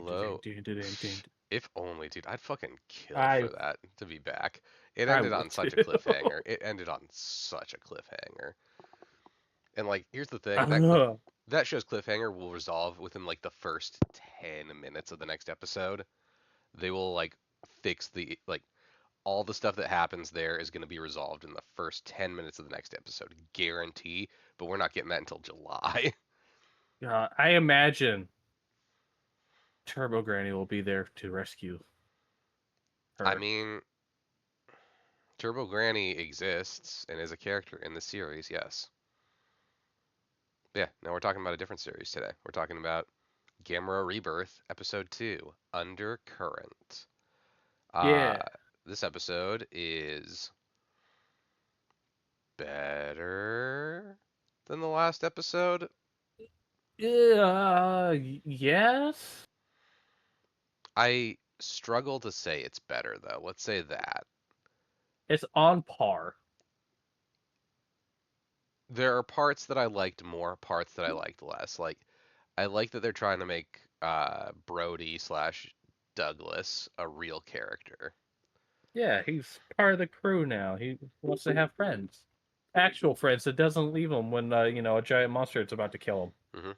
Hello. If only, dude. I'd fucking kill I for that to be back. It I ended would on too. such a cliffhanger. It ended on such a cliffhanger. And like, here's the thing, Ugh. that show's cliffhanger will resolve within like the first 10 minutes of the next episode. They will like fix the like all the stuff that happens there is going to be resolved in the first 10 minutes of the next episode. Guarantee, but we're not getting that until July. I imagine Turbo Granny will be there to rescue I her. mean, Turbo Granny exists and is a character in the series, yes. Yeah, now we're talking about a different series today. We're talking about Gamera Rebirth, Episode 2, Undercurrent. Uh, Yeah. this episode is better than the last episode. Yes. I struggle to say it's better, though. Let's say that. It's on par. There are parts that I liked more, parts that I liked less. Like, I like that they're trying to make Brody slash Douglas a real character. Yeah, he's part of the crew now. He wants to have friends, actual friends that doesn't leave him when a giant monster is about to kill him. hmm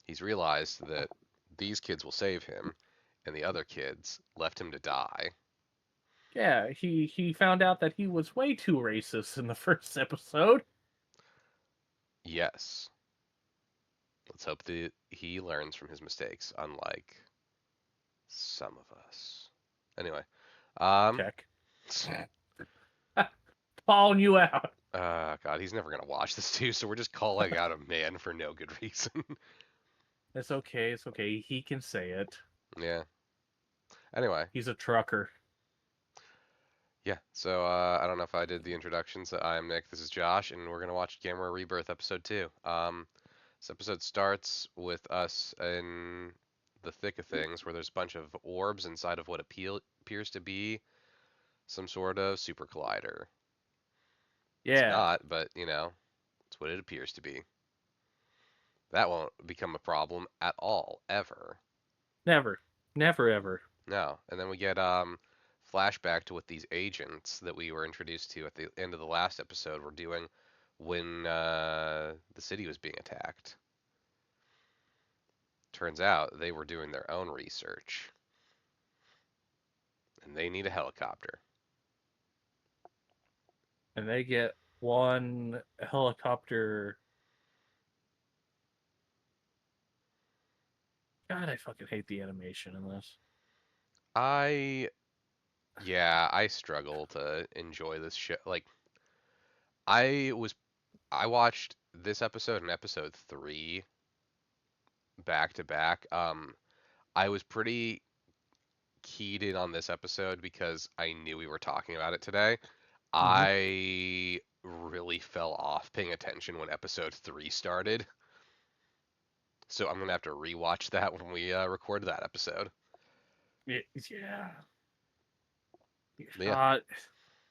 He's realized that these kids will save him, and the other kids left him to die. Yeah, he found out that he was way too racist in the first episode. Yes. Let's hope that he learns from his mistakes, unlike some of us. Anyway, um, Check. Calling you out. God, he's never gonna watch this too, so we're just calling out a man for no good reason. It's okay. It's okay. He can say it. Yeah. Anyway, He's a trucker. yeah. So I don't know if I did the introductions. I'm Nick. This is Josh, and we're gonna watch Gamera Rebirth episode 2. This episode starts with us in the thick of things, where there's a bunch of orbs inside of what appears to be some sort of super collider. It's Yeah. not, but it's what it appears to be. That won't become a problem at all, ever. Never. Never ever. No. And then we get flashback to what these agents that we were introduced to at the end of the last episode were doing when the city was being attacked. Turns out they were doing their own research, and they need a helicopter. And they get one helicopter. God, I fucking hate the animation in this. I Yeah, I struggle to enjoy this show. Like I was I watched this episode and episode 3 back to back. I was pretty keyed in on this episode because I knew we were talking about it today. Mm-hmm. I really fell off paying attention when episode 3 started. So I'm gonna have to rewatch that when we record that episode. Yeah. But yeah. Uh,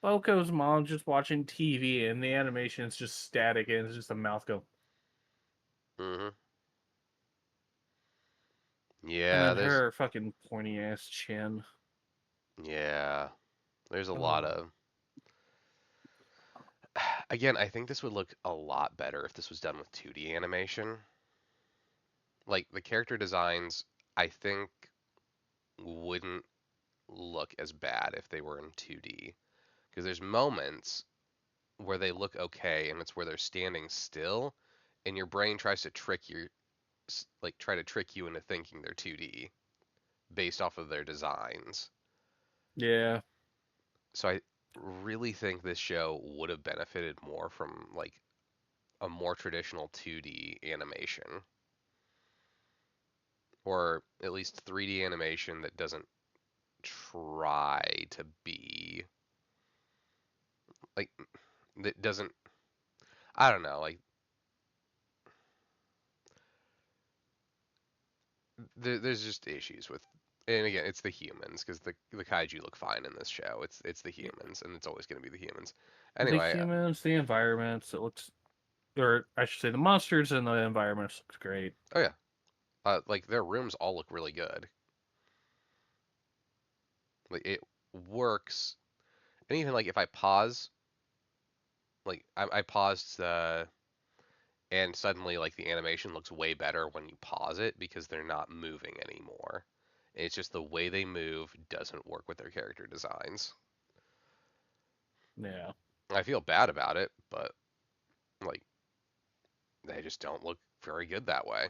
Boko's mom just watching TV and the animation is just static and it's just a mouth go. hmm And Yeah, then her fucking pointy ass chin. yeah, there's a lot Oh. of again, I think this would look a lot better if this was done with 2D animation. Like the character designs, I think wouldn't look as bad if they were in 2D. Because there's moments where they look okay, and it's where they're standing still, and your brain tries to try to trick you into thinking they're 2D based off of their designs. Yeah. So I really think this show would have benefited more from like a more traditional 2D animation, or at least 3D animation that doesn't try to be like that doesn't I don't know, like there's just issues with, and again it's the humans because the kaiju look fine in this show. It's the humans, and it's always going to be the humans. The Anyway, humans, the environments, it looks, or I should say the monsters and the environments looks great. oh yeah, Like their rooms all look really good. Like it works. And even like if I pause, like I paused and suddenly like the animation looks way better when you pause it because they're not moving anymore. It's just the way they move doesn't work with their character designs. Yeah. I feel bad about it, but like they just don't look very good that way.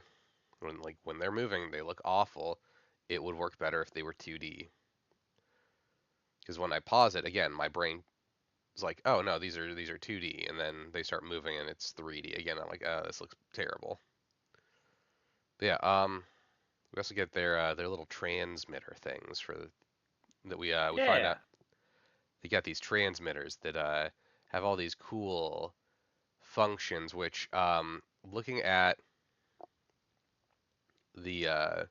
When they're moving, they look awful. It would work better if they were 2D. Because when I pause it again, my brain is like, oh no, these are 2D, and then they start moving and it's 3D again. I'm like, oh, this looks terrible. But yeah, we also get their little transmitter things that we find Yeah. out they got these transmitters that have all these cool functions. Which looking at the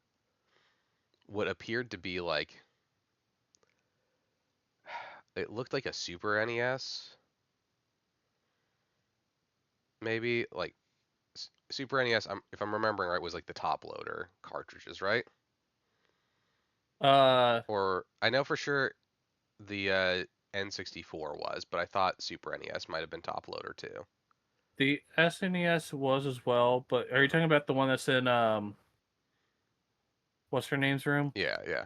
what appeared to be like it looked like a Super NES, maybe like Super NES. If I'm remembering right, was like the top loader cartridges, right? Uh, Or I know for sure the N64 was, but I thought Super NES might have been top loader too. the SNES was as well, but are you Hmm. talking about the one that's in what's her name's room? Yeah, yeah.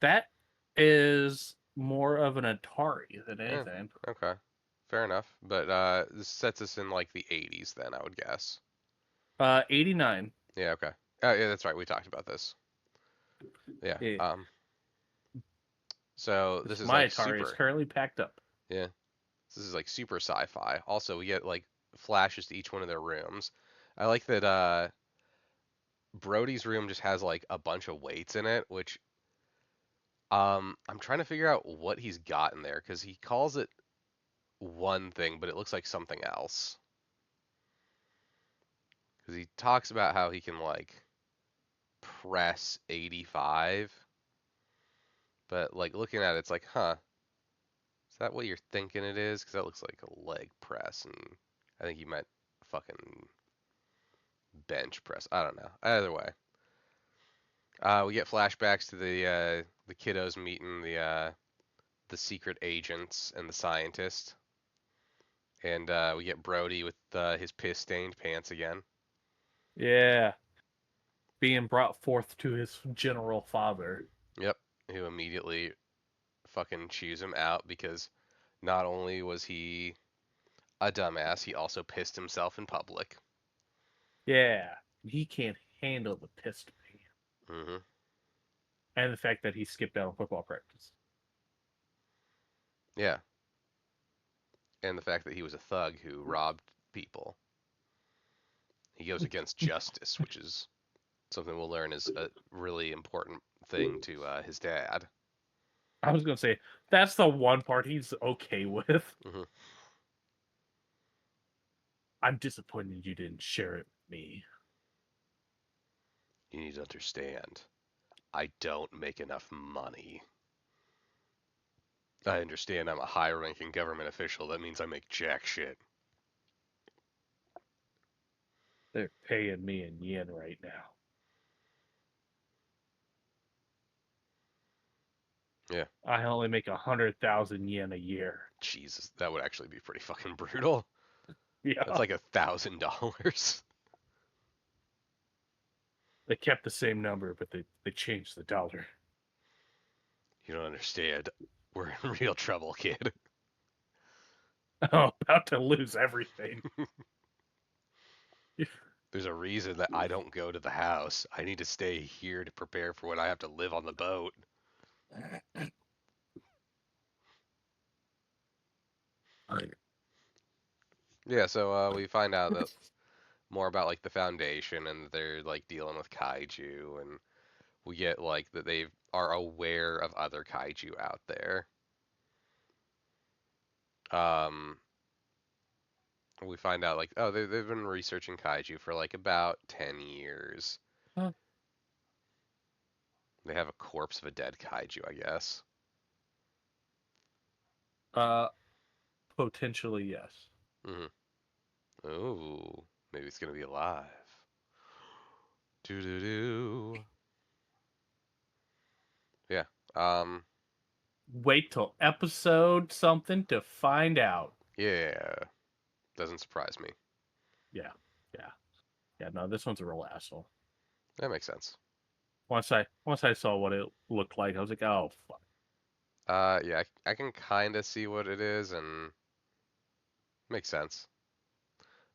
That is more of an Atari than Eh, anything. okay, fair enough. But this sets us in like the 80s then, I would guess. 89. Yeah, okay. Yeah, that's right. We talked about this. Yeah. Yeah, So this 'cause is my like Atari is super. currently packed up. Yeah. This is like super sci-fi. Also, we get like flashes to each one of their rooms. I like that Brody's room just has like a bunch of weights in it, which I'm trying to figure out what he's got in there because he calls it one thing, but it looks like something else. Because he talks about how he can like press 85, but like looking at it, it's like, huh, is that what you're thinking it is? Because that looks like a leg press, and I think you meant fucking bench press. I don't know. Either way, we get flashbacks to the kiddos meeting the secret agents and the scientist, and we get Brody with his piss stained pants again. Yeah, being brought forth to his general father. Yep, who immediately fucking chews him out because not only was he a dumbass, he also pissed himself in public. Yeah, he can't handle the pissed man Hmm. and the fact that he skipped out on football practice. Yeah, and the fact that he was a thug who robbed people. He goes against justice, which is something we'll learn is a really important thing to his dad. I was gonna say that's the one part he's okay with. Hmm. I'm disappointed you didn't share it with me. You need to understand, I don't make enough money. I understand I'm a high-ranking government official. That means I make jack shit. They're paying me in yen right now. Yeah, I only make 100,000 yen a year. Jesus, that would actually be pretty fucking brutal. That's Yeah, like $1,000. they kept the same number, but they changed the dollar. You don't understand. We're in real trouble, kid. I'm about to lose everything. There's a reason that I don't go to the house. I need to stay here to prepare for when I have to live on the boat. Yeah, so we find out that more about like the foundation and that they're like dealing with kaiju, and we get like that they are aware of other kaiju out there. Um, we find out like oh they've been researching kaiju for like about 10 years. They have a corpse of a dead kaiju, I guess. uh, Potentially yes. Hmm. Oh, maybe it's gonna be alive. Do do do. Yeah. Um. Wait till episode something to find out. Yeah. Doesn't surprise me. Yeah, yeah, yeah. No, this one's a real asshole. That makes sense. Once I saw what it looked like, I was like, oh fuck. Yeah. I can kind of see what it is, and makes sense.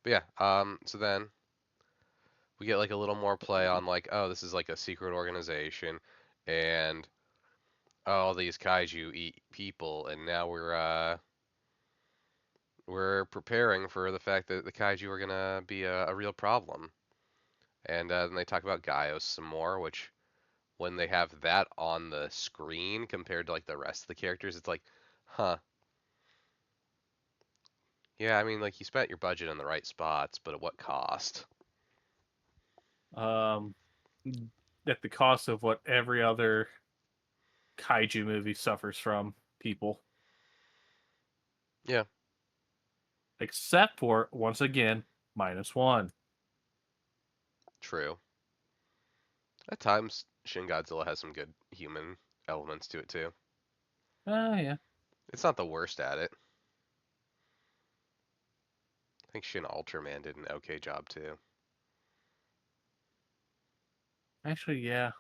But yeah. So then we get like a little more play on like, oh, this is like a secret organization, and oh, all these kaiju eat people, and now we're preparing for the fact that the kaiju are gonna be a real problem. And then they talk about Gaios some more, which when they have that on the screen compared to like the rest of the characters, it's like, huh. Yeah, I mean, like you spent your budget in the right spots, but at what cost? Um, at the cost of what every other kaiju movie suffers from, people, Yeah, except for once again -1. true. At times, Shin Godzilla has some good human elements to it too. Oh yeah, It's not the worst at it. I think Shin Ultraman did an okay job too. actually yeah.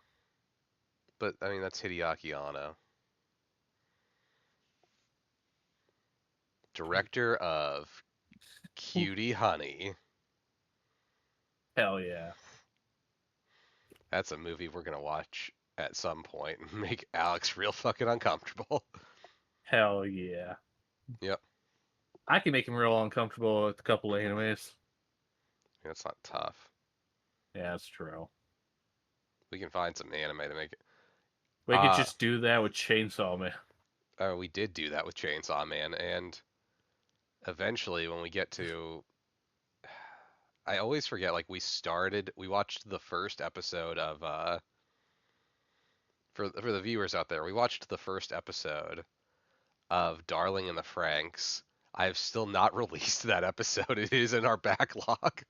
But I mean, that's Hideaki Anno, director of Cutie Honey. Hell yeah. That's a movie we're gonna watch at some point and make Alex real fucking uncomfortable. Hell yeah. Yep. I can make him real uncomfortable with a couple of animes. That's not tough. Yeah, that's true. We can find some anime to make it. We could just do that with Chainsaw Man. We did do that with Chainsaw Man, and eventually when we get to, I always forget. Like we watched the first episode of for the viewers out there, we watched the first episode of Darling in the Franxx. I have still not released that episode. It is in our backlog.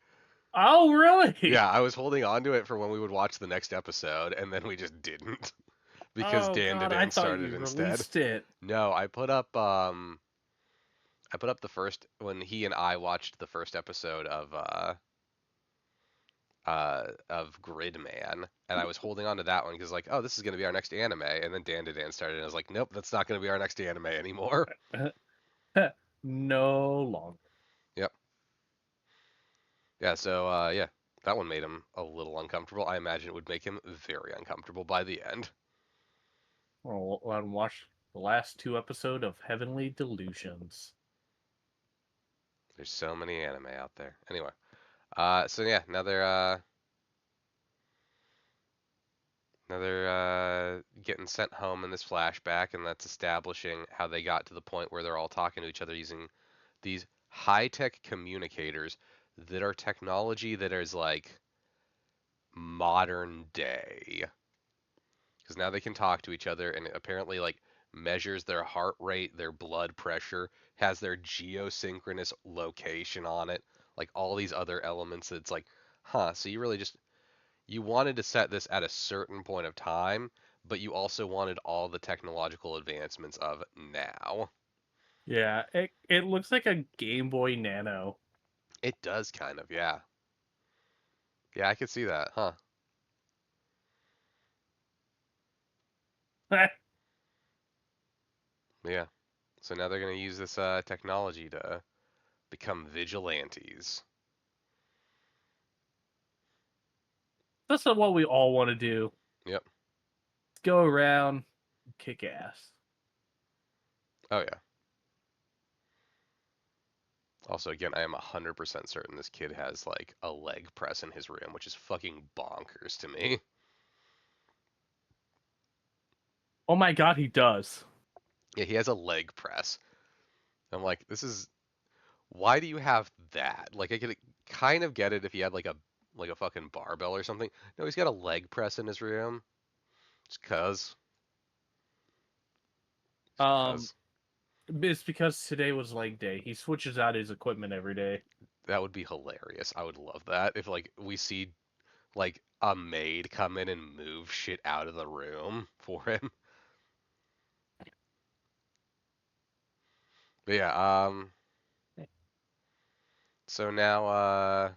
Oh, really? Yeah, I was holding on to it for when we would watch the next episode, and then we just didn't because Oh Dan god, I Dan thought started you instead. released it. No, I put up the first when he and I watched the first episode of Gridman, and I was holding on to that one because like, oh, this is gonna be our next anime, and then Dan started, and I was like, nope, that's not gonna be our next anime anymore. No longer. Yep. Yeah. So yeah, that one made him a little uncomfortable. I imagine it would make him very uncomfortable by the end. I'll watch the last 2 episodes of Heavenly Delusions. There's so many anime out there. Anyway, so yeah, now they're getting sent home in this flashback, and that's establishing how they got to the point where they're all talking to each other using these high-tech communicators that are technology that is like modern day. Because now they can talk to each other, and it apparently like measures their heart rate, their blood pressure, has their geosynchronous location on it, like all these other elements. That's like, huh? So you really just you wanted to set this at a certain point of time, but you also wanted all the technological advancements of now. Yeah, it looks like a Game Boy Nano. It does kind of, yeah. Yeah, I could see that, huh? Yeah. So now they're gonna use this technology to become vigilantes. That's not what we all want to do. Yep. Go around, kick ass. Oh yeah. Also, again, I am 100% certain this kid has like a leg press in his room, which is fucking bonkers to me. Oh my god, he does. Yeah, he has a leg press. I'm like, this is why do you have that? Like, I could kind of get it if he had like a fucking barbell or something. No, he's got a leg press in his room. Just cause. Just Um, cause. it's because today was leg day. He switches out his equipment every day. That would be hilarious. I would love that if like we see like a maid come in and move shit out of the room for him. But yeah, so now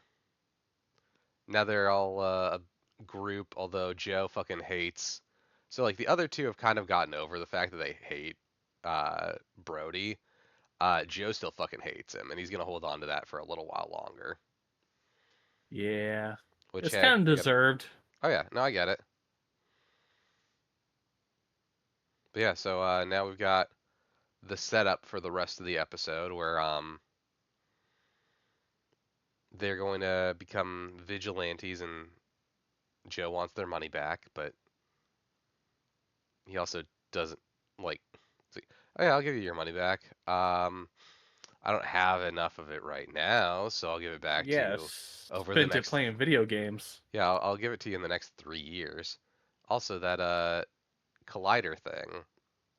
they're all a group, although Joe fucking hates. So like the other two have kind of gotten over the fact that they hate Brody. Joe still fucking hates him, and he's gonna hold on to that for a little while longer. Yeah, Which it's hey, kind of you gotta. deserved. Oh yeah, no, I get it. But yeah, so now we've got the setup for the rest of the episode where they're going to become vigilantes, and Joe wants their money back, but he also doesn't like. Oh yeah, I'll give you your money back. I don't have enough of it right now, so I'll give it back to you Yes, over the spent it next. playing video games. Yeah, I'll give it to you in the next 3 years. Also, that collider thing,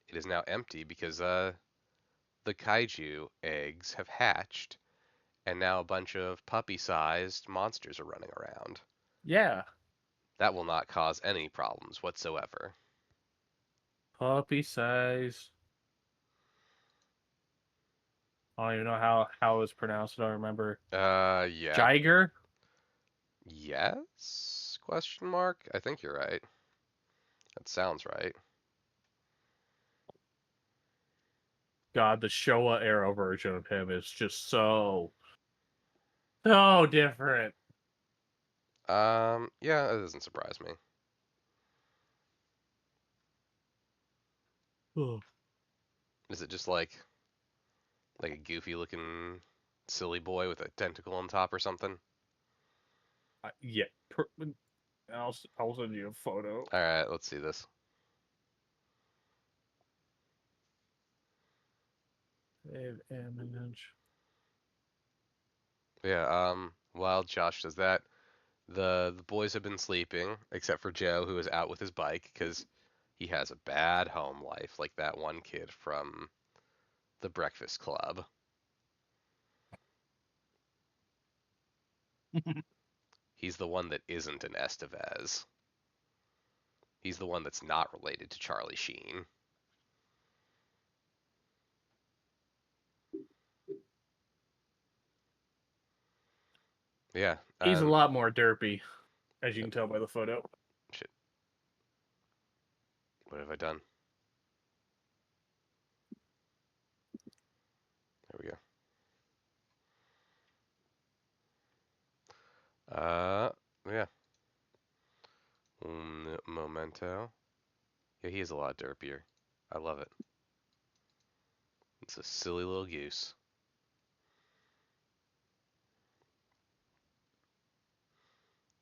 it is now empty because the kaiju eggs have hatched, and now a bunch of puppy-sized monsters are running around. Yeah, That will not cause any problems whatsoever. puppy size. I don't even know how it's pronounced. I don't remember. Yeah. Jiger. Yes? Question mark? I think you're right. That sounds right. God, the Showa era version of him is just so different. Yeah, that doesn't surprise me. Is it just like a goofy looking silly boy with a tentacle on top or something? Yeah, I'll send you a photo. All right, let's see this. Save image. Yeah, while Josh does that, the boys have been sleeping except for Joe, who is out with his bike because he has a bad home life, like that one kid from the Breakfast Club. He's the one that isn't an Estevez. He's the one that's not related to Charlie Sheen. Yeah, He's a lot more derpy, as you can tell by the photo. shit. What have I done? There we go. Yeah. Un momento. Yeah, he is a lot derpier. I love it. It's a silly little goose.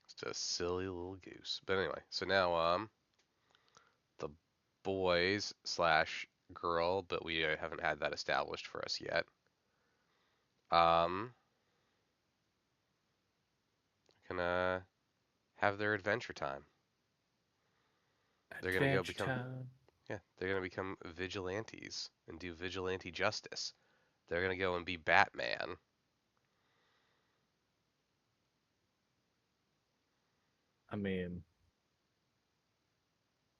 It's a silly little goose. But anyway, so now the boys slash girl, but we haven't had that established for us yet. Um, gonna have their adventure time. They're gonna go Adventure become time. Yeah, they're gonna become vigilantes and do vigilante justice. They're gonna go and be Batman. I mean,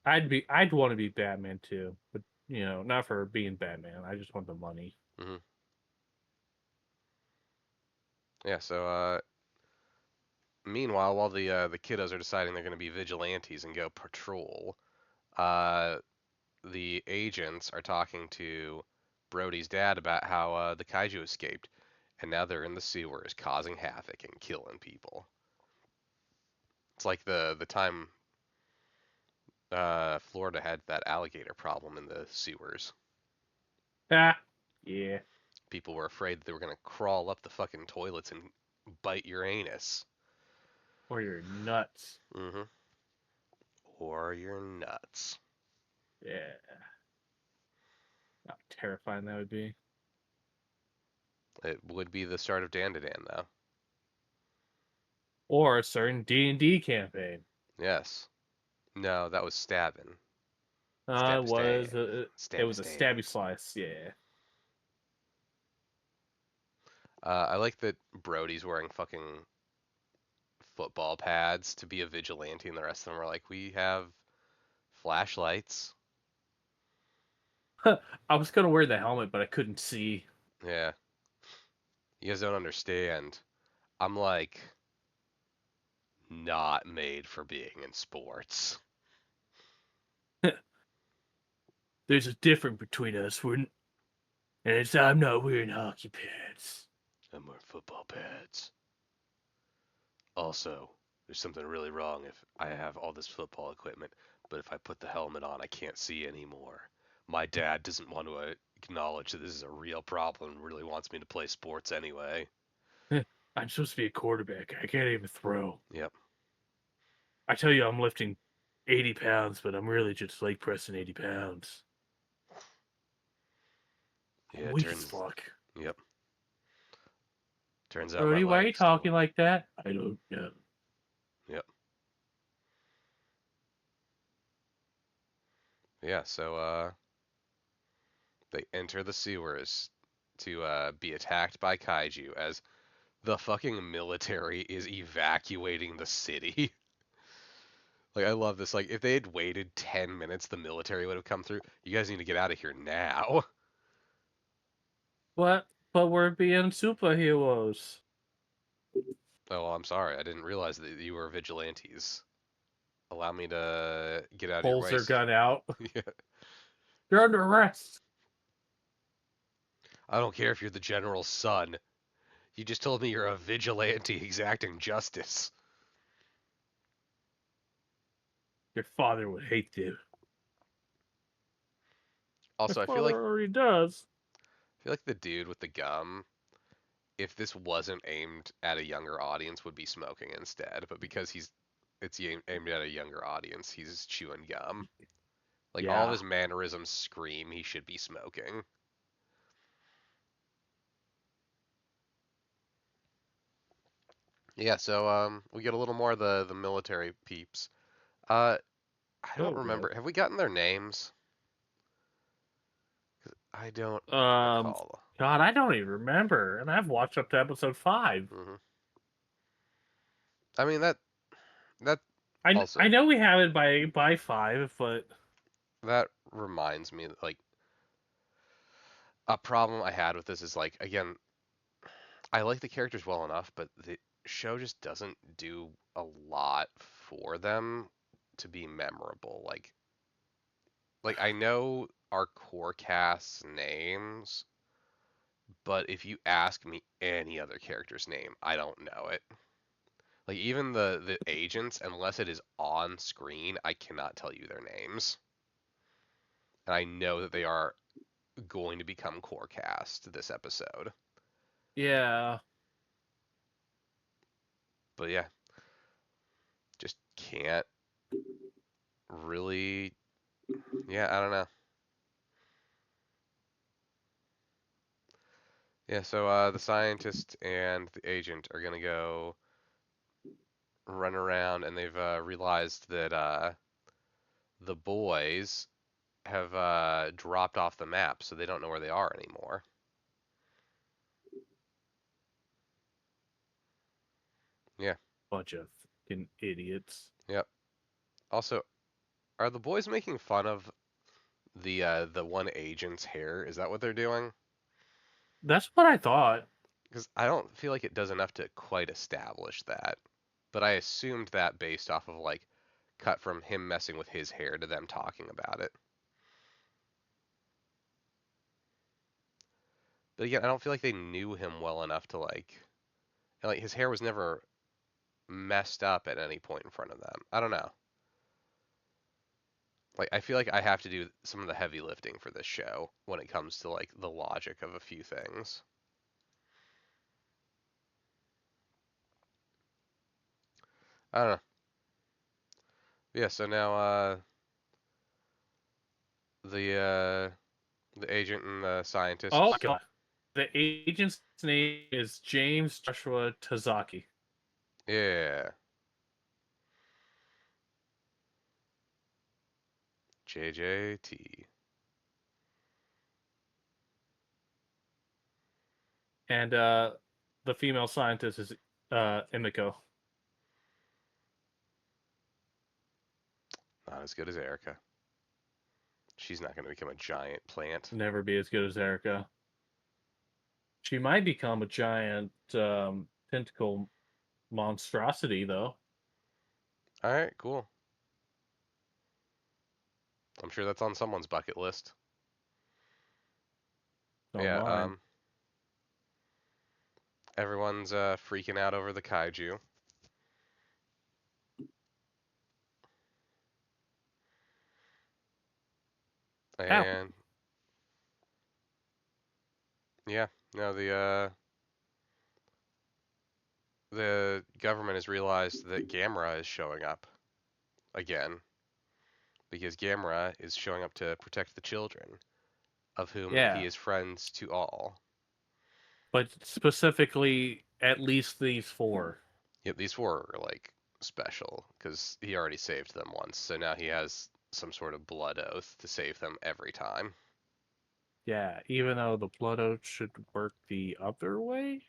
I'd want to be Batman too, but not for being Batman. I just want the money. Hmm. Yeah, so meanwhile, while the kiddos are deciding they're gonna be vigilantes and go patrol, uh, the agents are talking to Brody's dad about how the kaiju escaped, and now they're in the sewers causing havoc and killing people. It's like the time Florida had that alligator problem in the sewers. Ah, yeah. People were afraid they were gonna crawl up the fucking toilets and bite your anus. Or you're nuts. Hmm. Or you're nuts. Yeah. How terrifying that would be. It would be the start of Dandadan, though. Or a certain D&D campaign. Yes. No, that was stabbing. It Stab was stab. it Stab was a stab. stabby slice. Yeah. I like that Brody's wearing fucking football pads to be a vigilante, and the rest of them were like, we have flashlights. I was gonna wear the helmet, but I couldn't see. Yeah, you guys don't understand. I'm like not made for being in sports. There's a difference between us. And I'm not wearing hockey pads. I'm wearing football pads. Also, there's something really wrong if I have all this football equipment, but if I put the helmet on, I can't see anymore. My dad doesn't want to acknowledge that this is a real problem and really wants me to play sports anyway. I'm supposed to be a quarterback. I can't even throw. Yep. I tell you, I'm lifting 80 pounds, but I'm really just leg pressing 80 pounds. Yeah, it Weak as turns. fuck. Yep. Turns out my Rudy, why are you legs talking don't. like that? I don't know. Yep. Yeah, so they enter the sewers to be attacked by kaiju as the fucking military is evacuating the city. Like, I love this. Like, if they had waited 10 minutes, the military would have come through. You guys need to get out of here now. What? But we're being superheroes. Oh, well, I'm sorry. I didn't realize that you were vigilantes. Allow me to get out of your Pulls way. their gun out. Yeah. You're under arrest. I don't care if you're the general's son. You just told me you're a vigilante exacting justice. Your father would hate you. My Also, father already does. I feel like the dude with the gum, if this wasn't aimed at a younger audience, would be smoking instead. But because it's aimed at a younger audience, he's chewing gum. Like all of Yeah. his mannerisms scream he should be smoking. Yeah, so we get a little more of the military peeps. I don't Oh god. remember. Have we gotten their names? 'Cause I don't Um. recall. God, I don't even remember, and I've watched up to episode 5. Hmm. I mean that I also know we have it by 5, but that reminds me like a problem I had with this is like again I like the characters well enough, but the show just doesn't do a lot for them to be memorable. Like I know our core cast's names, but if you ask me any other character's name, I don't know it. Like even the agents, unless it is on screen, I cannot tell you their names. And I know that they are going to become core cast this episode. yeah. But yeah, just can't really. Yeah, I don't know. Yeah, so the scientist and the agent are gonna go run around, and they've realized that the boys have dropped off the map, so they don't know where they are anymore. Yeah, Bunch of fucking idiots. yep. Also, are the boys making fun of the one agent's hair? Is that what they're doing? That's what I thought. Because I don't feel like it does enough to quite establish that. But I assumed that based off of like cut from him messing with his hair to them talking about it. But again, I don't feel like they knew him well enough to like his hair was never messed up at any point in front of them. I don't know. Like I feel like I have to do some of the heavy lifting for this show when it comes to like the logic of a few things. I don't know. Yeah, so now the agent and the Oh my scientist. god. The agent's name is James Joshua Tazaki. Yeah. JJT. And the female scientist is Emiko. Not as good as Erica. She's not going to become a giant plant. Never be as good as Erica. She might become a giant tentacle monstrosity, though. All right, cool. I'm sure that's on someone's bucket list. On Yeah, mine. everyone's freaking out over the kaiju. Ow. And yeah, no, the government has realized that Gamera is showing up again because Gamera is showing up to protect the children, of whom he Yeah. is friends to all. But specifically, at least these four. Yep, these four are like special because he already saved them once, so now he has some sort of blood oath to save them every time. Yeah, even though the blood oath should work the other way.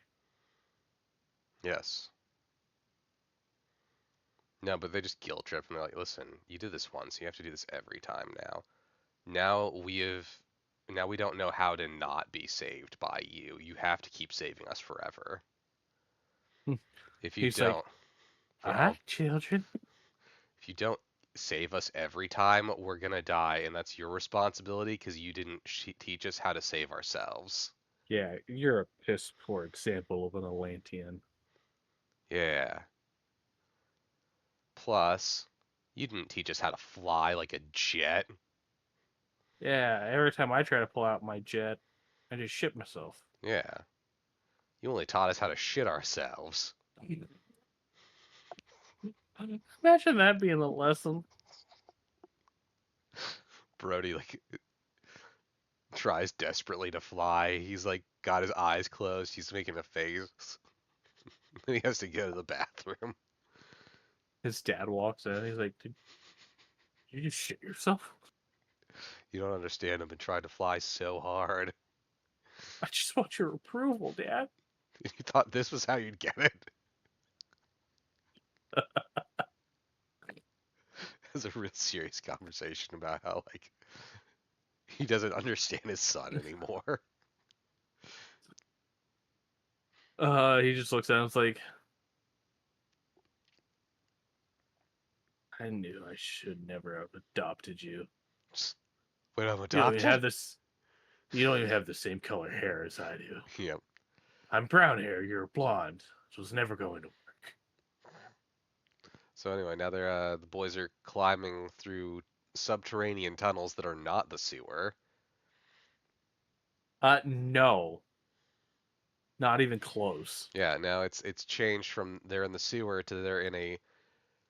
Yes. No, but they just guilt trip and they're like, listen, you did this once, you have to do this every time now. Now we don't know how to not be saved by you. You have to keep saving us forever. If you He's like, don't, ah, well, children. if you don't save us every time, we're gonna die, and that's your responsibility because you didn't teach us how to save ourselves. Yeah, you're a piss poor example of an Atlantean. Yeah. Plus, you didn't teach us how to fly like a jet. Yeah, every time I try to pull out my jet, I just shit myself. Yeah. You only taught us how to shit ourselves. Imagine that being a lesson. Brody like tries desperately to fly. He's like got his eyes closed. He's making a face. He has to go to the bathroom. His dad walks in. He's like, did you just shit yourself? You don't understand. I've been trying to fly so hard. I just want your approval, Dad. You thought this was how you'd get it? It's a real serious conversation about how like he doesn't understand his son anymore. He just looks at him. It's like, I knew I should never have adopted you. When I'm You don't even adopted? have this. You don't even have the same color hair as I do. Yep. I'm brown hair. You're blonde. So it's never going to work. So anyway, now the boys are climbing through subterranean tunnels that are not the sewer. No, not even close. Yeah, now it's changed from they're in the sewer to they're in a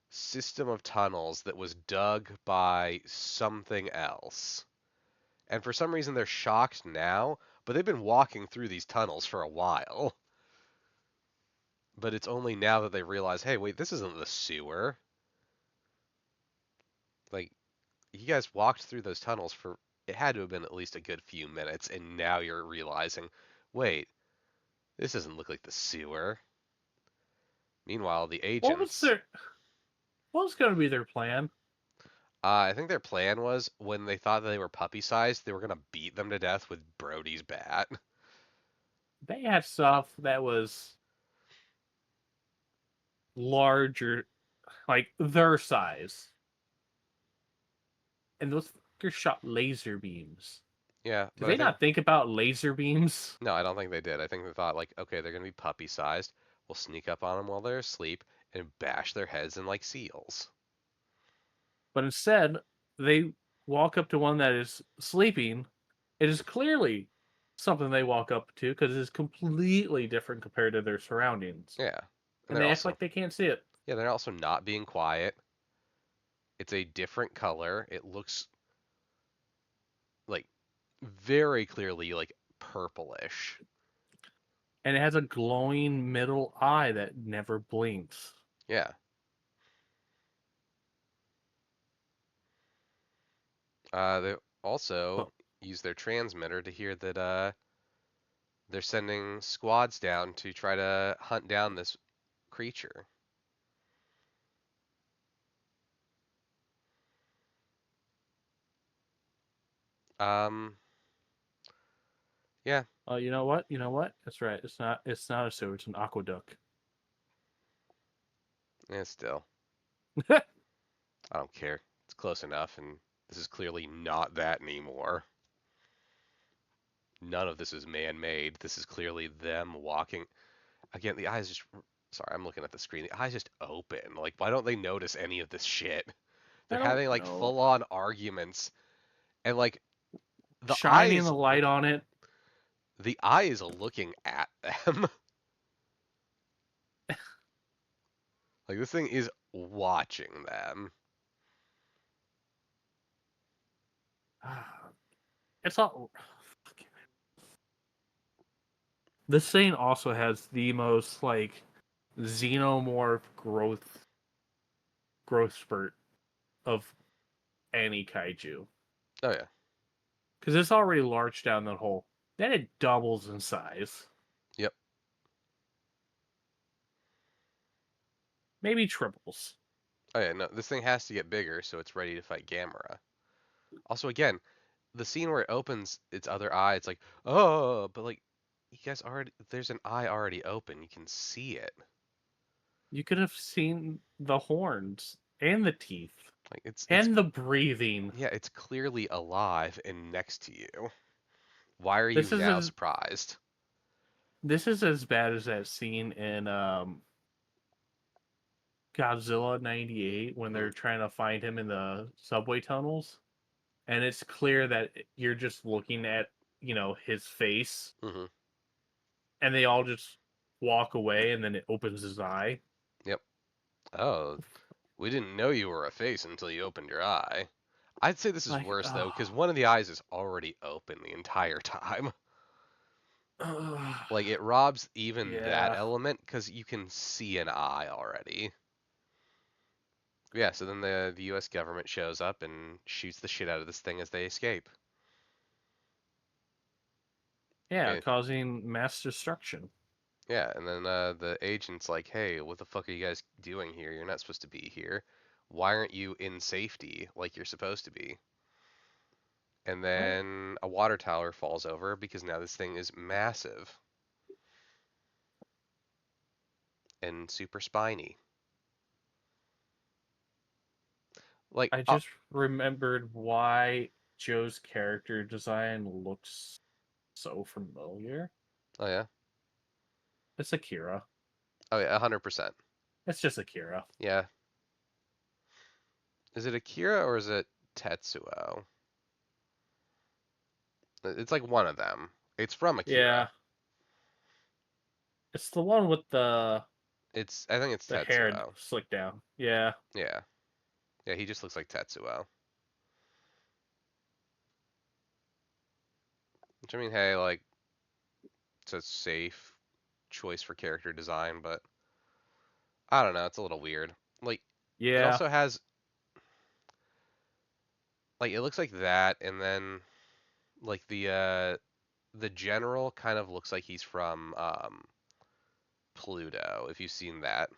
system of tunnels that was dug by something else. And for some reason they're shocked now, but they've been walking through these tunnels for a while. But it's only now that they realize, hey, wait, this isn't the sewer. Like, you guys walked through those tunnels for it had to have been at least a good few minutes, and now you're realizing, wait, this doesn't look like the sewer. Meanwhile, the What was agents, their? What was going to be their plan? I think their plan was when they thought that they were puppy sized, they were gonna beat them to death with Brody's bat. They had stuff that was larger, like their size, and those fuckers shot laser beams. Yeah, Did but I they think not think about laser beams? no, I don't think they did. I think they thought like, okay, they're gonna be puppy sized. We'll sneak up on them while they're asleep and bash their heads in like seals. But instead, they walk up to one that is sleeping. It is clearly something they walk up to because it is completely different compared to their surroundings. Yeah, and And they're they act also like they can't see it. yeah, they're also not being quiet. It's a different color. It looks like very clearly like purplish. And it has a glowing middle eye that never blinks. Yeah. They also But use their transmitter to hear that they're sending squads down to try to hunt down this creature. Um, yeah, Oh, you know what? You know what? That's right. It's not a sewer. It's an aqueduct. yeah, still, I don't care. It's close enough, and this is clearly not that anymore. None of this is man-made. This is clearly them walking. Again, the eyes just. Sorry, I'm looking at the screen. The eyes just open. Like, why don't they notice any of this shit? They're I don't having like know. full-on arguments, and like the Shining eyes, the light on it. the eye is looking at them. Like this thing is watching them. It's all. This scene also has the most like xenomorph growth spurt of any kaiju Oh yeah. because it's already large down the hole. Then it doubles in size, Yep. maybe triples. Oh yeah. No, this thing has to get bigger so it's ready to fight Gamera. Also, again, the scene where it opens its other eye, it's like, oh, but like, you guys already, there's an eye already open. You can see it. You could have seen the horns and the teeth Like it's and the breathing. yeah, it's clearly alive and next to you. Why are you This is now as surprised? this is as bad as that scene in Godzilla '98 when Mm, they're trying to find him in the subway tunnels, and it's clear that you're just looking at his face, mm-hmm. and they all just walk away, and then it opens his eye. Yep. Oh, we didn't know you were a face until you opened your eye. I'd say this is Like, worse though, because oh, one of the eyes is already open the entire time. Like it robs even that yeah, element because you can see an eye already. Yeah, so then the U.S. government shows up and shoots the shit out of this thing as they escape. yeah, And, causing mass destruction. yeah, and then the agent's like, "Hey, what the fuck are you guys doing here? You're not supposed to be here. Why aren't you in safety like you're supposed to be?" And What? then a water tower falls over because now this thing is massive and super spiny. Like, I just remembered why Joe's character design looks so familiar. oh yeah, It's Akira. oh yeah, 100%. It's just Akira. Yeah, is it Akira or is it Tetsuo? It's like one of them. It's from Yeah, Akira. it's the one with I think it's the hair Tetsuo. slicked down. Yeah. Yeah, yeah, he just looks like Tetsuo. Which I mean, hey, like it's a safe choice for character design, but I don't know, it's a little weird. Like it Yeah. also has like it looks like that, and then like the general kind of looks like he's from Pluto, if you've seen that.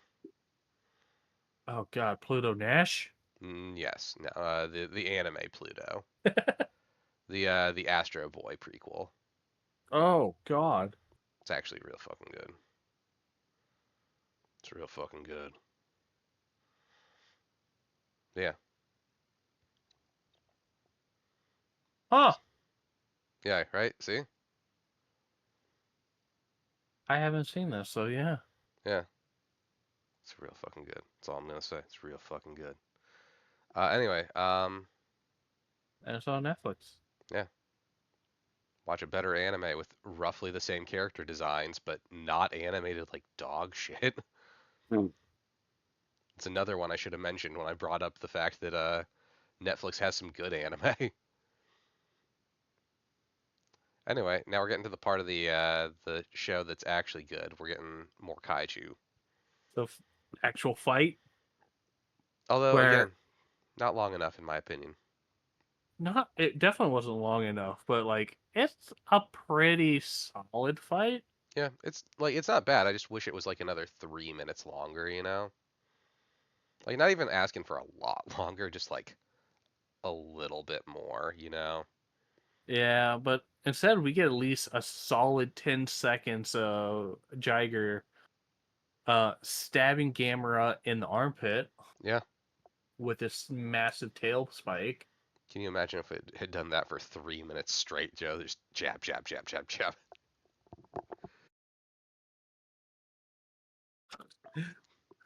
Oh God, Pluto Nash. Yes, no, the anime Pluto, the Astro Boy prequel. Oh God. It's actually real fucking good. It's real fucking good. Yeah, Huh. yeah, right. See, I haven't seen this, so yeah. yeah, it's real fucking good. That's all I'm gonna say. It's real fucking good. Anyway, And it's on Netflix. yeah, watch a better anime with roughly the same character designs, but not animated like dog shit. Hmm. It's another one I should have mentioned when I brought up the fact that Netflix has some good anime. Anyway, now we're getting to the part of the show that's actually good. We're getting more kaiju. The actual fight Although where again, not long enough in my opinion. not it definitely wasn't long enough, but like it's a pretty solid fight. Yeah, it's like it's not bad. I just wish it was like another 3 minutes longer, you know? Like not even asking for a lot longer, just like a little bit more, you know? Yeah, but instead we get at least a solid 10 seconds of Jiger stabbing Gamera in the armpit Yeah. with this massive tail spike. Can you imagine if it had done that for 3 minutes straight, Joe? Just jab, jab, jab, jab, jab.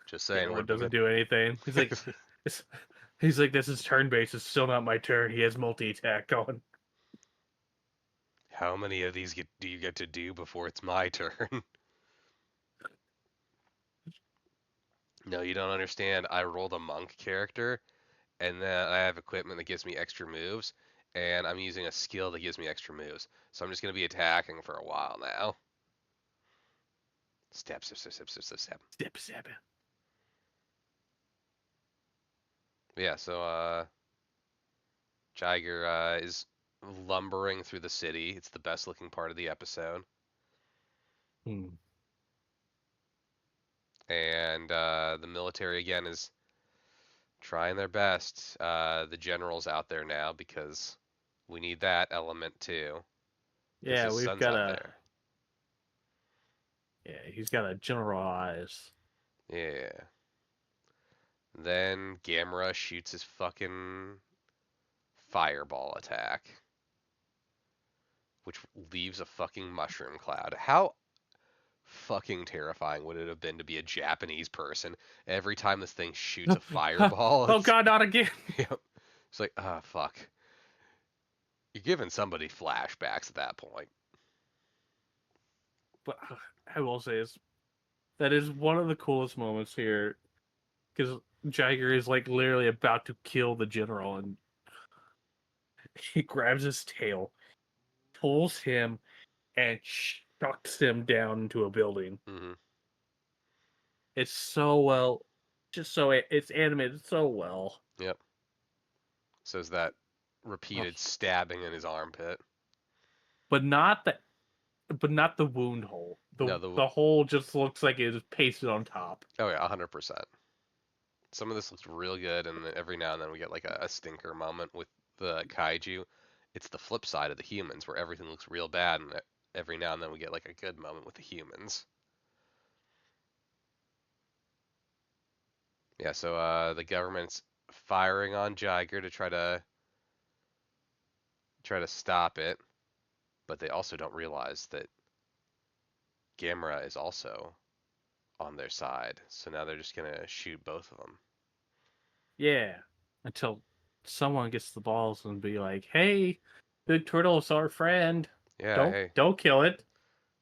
Just saying, would Gamera have doesn't been. do anything. It's, he's like, this is turn based. It's still not my turn. He has multi attack going. How many of these do you get to do before it's my turn? No, you don't understand. I rolled a monk character, and then I have equipment that gives me extra moves, and I'm using a skill that gives me extra moves. So I'm just going to be attacking for a while now. Step, step, step, step, step, step, step. Zip, zip. Yeah, so Jiger is lumbering through the city. It's the best looking part of the episode. Hmm. And the military again is trying their best. The general's out there now because we need that element too, because Yeah, his we've son's got out a. there. Yeah, he's got a generalize. Yeah. Then Gamera shoots his fucking fireball attack, which leaves a fucking mushroom cloud. How fucking terrifying would it have been to be a Japanese person? Every time this thing shoots a fireball, Oh it's god, not again! yep. It's like, ah, fuck. You're giving somebody flashbacks at that point. But I will say is that is one of the coolest moments here because Jiger is like literally about to kill the general, and he grabs his tail, pulls him, and chucks him down into a building. Hmm. It's so well, just so it's animated so well. Yep. So is that Oh, repeated stabbing in his armpit. but not the but not the wound hole. No, The hole just looks like it was pasted on top. oh yeah, 100%. Some of this looks real good, and then every now and then we get like a stinker moment with the kaiju. It's the flip side of the humans, where everything looks real bad, and every now and then we get like a good moment with the humans. Yeah, so the government's firing on Jiger to try to stop it, but they also don't realize that Gamera is also on their side. So now they're just gonna shoot both of them. Yeah, until someone gets the balls and be like, "Hey, Big Turtle's our friend. Yeah, Don't hey, don't kill it."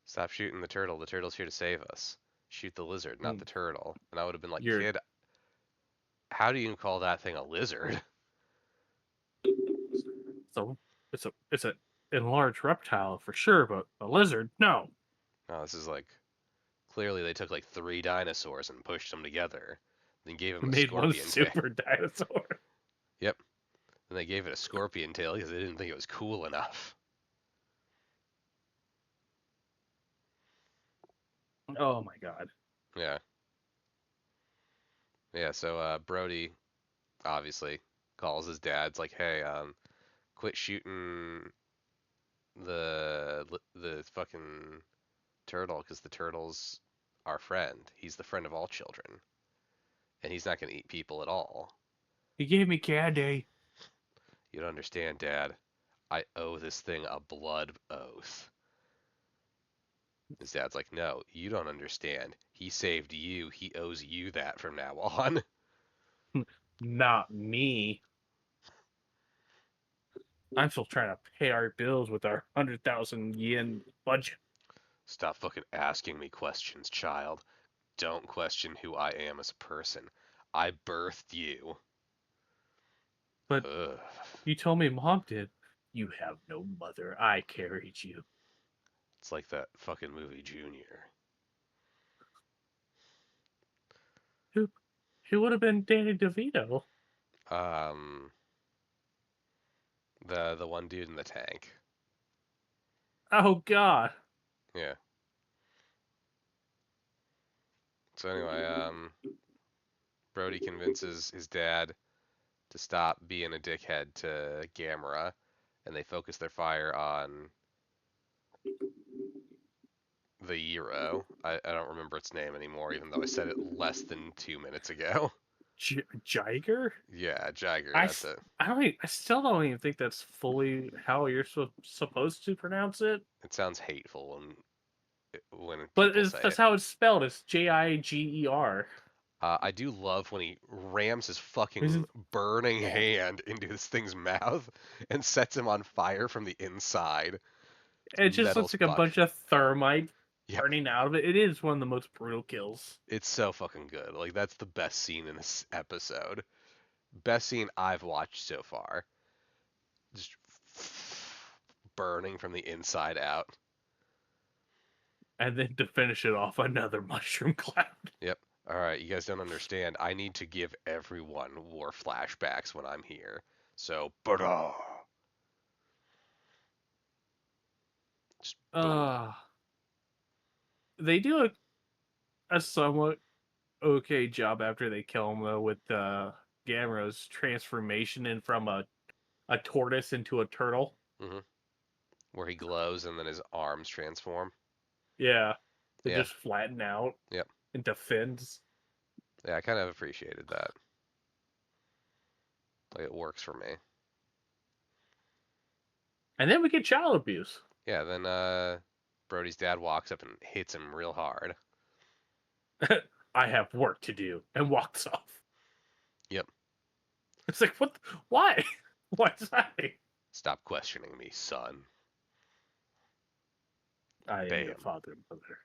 stop shooting the turtle. The turtle's here to save us. Shoot the lizard, not Mm, the turtle. And I would have been like, You're kid, how do you call that thing a lizard? so it's a enlarged reptile for sure, but a lizard, no. No, this is like clearly they took like three dinosaurs and pushed them together, then gave We him a made one scorpion tail. super dinosaur. Yep, and they gave it a scorpion tail because they didn't think it was cool enough. Oh my god. Yeah, yeah. So Brody obviously calls his dad. It's like, hey, quit shooting the fucking turtle because the turtle's our friend. He's the friend of all children, and he's not gonna eat people at all. He gave me candy. You don't understand, Dad. I owe this thing a blood oath. His dad's like, no, you don't understand. He saved you. He owes you that from now on. Not me. I'm still trying to pay our bills with our 100,000 yen budget. Stop fucking asking me questions, child. Don't question who I am as a person. I birthed you. But Ugh. you told me mom did. You have no mother. I carried you. It's like that fucking movie Junior. Who would have been Danny DeVito? Um, the one dude in the tank. Oh God. Yeah. So anyway, Brody convinces his dad to stop being a dickhead to Gamera, and they focus their fire on the Euro. I don't remember its name anymore, even though I said it less than 2 minutes ago. Jiger? Yeah, Jagger, I, that's s- it. I don't I still don't even think that's fully how you're supposed to pronounce it. It sounds hateful when But people say that's it. how it's spelled. It's Jiger. I do love when he rams his Is fucking it- burning Oh, hand into this thing's mouth and sets him on fire from the inside. it just Metal looks as like a fuck. bunch of thermite Yep, burning out of it. It is one of the most brutal kills. it's so fucking good. Like, that's the best scene in this episode. Best scene I've watched so far. Just burning from the inside out. And then to finish it off, another mushroom cloud. Yep. All right, you guys don't understand. I need to give everyone war flashbacks when I'm here. So, just boom. Uh, they do a somewhat okay job after they kill him, though, with Gamera's transformation in from a tortoise into a turtle. hmm Where he glows and then his arms transform. Yeah. They Yeah. just flatten out Yep. into fins. Yeah, I kind of appreciated that. Like, it works for me. And then we get child abuse. Yeah, then Brody's dad walks up and hits him real hard. I have work to do, and walks off. Yep. It's like, what? Why? Why is that? Stop questioning me, son. I am your Bam. father and mother.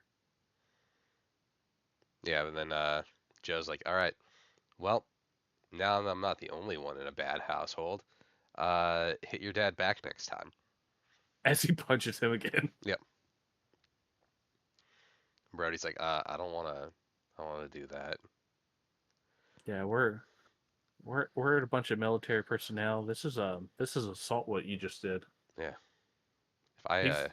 Yeah, and then Joe's like, all right, well, now I'm not the only one in a bad household. Hit your dad back next time. As he punches him again. Yep. Brody's like, I don't wanna do that. Yeah, we're at a bunch of military personnel. This is assault. What you just did. Yeah. If I He's if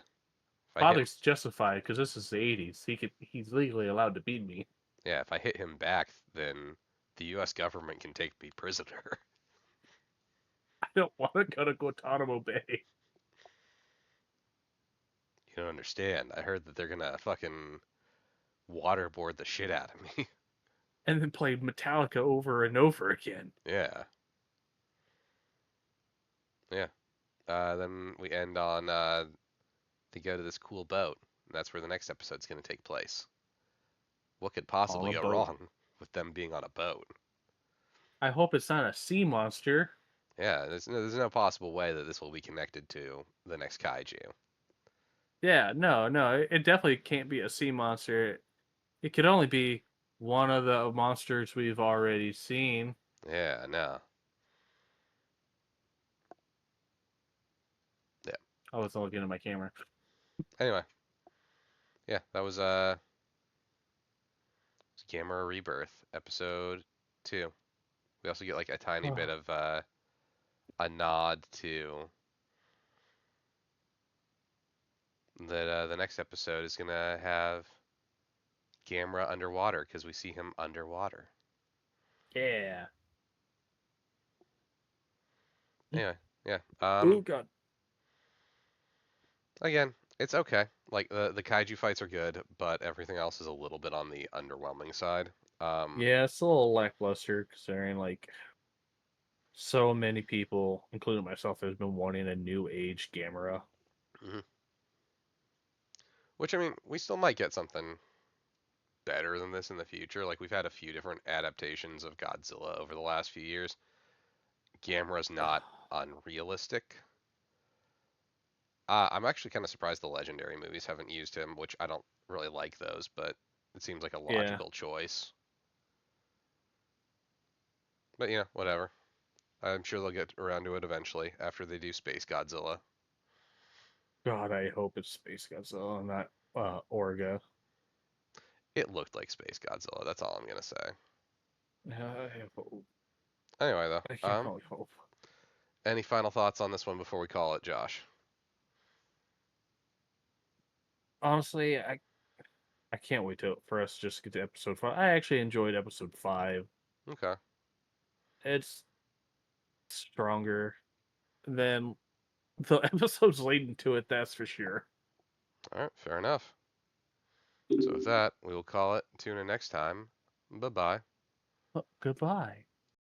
I hit father's justified because this is the '80s. He's legally allowed to beat me. yeah, if I hit him back, then the U.S. government can take me prisoner. I don't want to go to Guantanamo Bay. You don't understand. I heard that they're gonna fucking waterboard the shit out of me. And then play Metallica over and over again. Yeah. Yeah. Then we end on they go to this cool boat, and that's where the next episode's gonna take place. What could On possibly a go boat. wrong with them being on a boat? I hope it's not a sea monster. Yeah, there's no possible way that this will be connected to the next kaiju. Yeah, no, it definitely can't be a sea monster. It could only be one of the monsters we've already seen. Yeah, no. Yeah. I wasn't looking at my camera. Anyway, yeah, that was Gamera Rebirth episode 2. We also get like a tiny bit of a nod to that the next episode is gonna have Gamera underwater because we see him underwater. Yeah. Anyway, yeah. Oh god. Again, it's okay. Like the kaiju fights are good, but everything else is a little bit on the underwhelming side. Um, Yeah, it's a little lackluster considering like so many people, including myself, has been wanting a new age Gamera. mhm. Which I mean, we still might get something better than this in the future. Like we've had a few different adaptations of Godzilla over the last few years. Gamera's not unrealistic. I'm actually kind of surprised the Legendary movies haven't used him, which I don't really like those, but it seems like a Yeah. logical choice. But yeah, whatever. I'm sure they'll get around to it eventually after they do Space Godzilla. God, I hope it's Space Godzilla, not Orga. It looked like Space Godzilla. That's all I'm gonna say. I hope. Anyway, I though, can only hope. any final thoughts on this one before we call it, Josh? Honestly, I can't wait for us to just get to episode 5. I actually enjoyed episode 5. Okay. It's stronger than The episode's leading to it, that's for sure. All right, fair enough. So with that, we will call it. Tune in next time. Bye bye. Goodbye.